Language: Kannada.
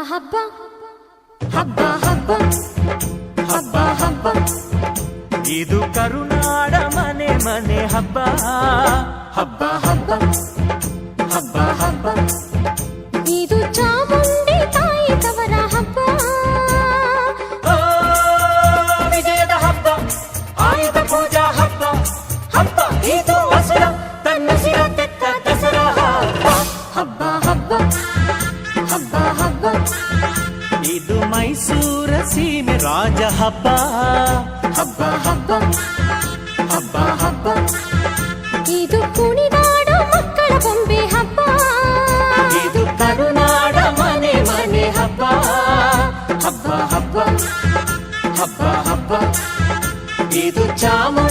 ಹಬ್ಬ ಹಬ್ಬ ಹಬ್ಬ ಹಬ್ಬ ಹಬ್ಬ ಇದು ಕರುನಾಡ ಮನೆ ಮನೆ ಹಬ್ಬ ಹಬ್ಬ ಹಬ್ಬ ಹಬ್ಬ ಹಬ್ಬ ಇದು ಚಾಮುಂಡಿ ತಾಯಿ ತವರ ಹಬ್ಬ ವಿಜಯದ ಹಬ್ಬ ಆಯುಧ ಪೂಜಾ ಹಬ್ಬ ಹಬ್ಬ ಇದು ಹಸುರ ತನ್ನ ಸಿರ ತೆತ್ತ ದಸರಾ ಹಬ್ಬ ಹಬ್ಬ ಹಬ್ಬ ಹಬ್ಬ ಇದು ಮೈಸೂರ ಸೀಮೆ ರಾಜ ಹಬ್ಬ ಹಬ್ಬ ಹಬ್ಬ ಹಬ್ಬ ಹಬ್ಬ ಇದು ಕುಣಿದಾಡೋ ಮಕ್ಕಳ ಬೊಂಬೆ ಹಬ್ಬ ಇದು ಕರುನಾಡ ಮನೆ ಮನೆ ಹಬ್ಬ ಹಬ್ಬ ಹಬ್ಬ ಹಬ್ಬ ಹಬ್ಬ ಇದು ಚಾಮುಂಡಿ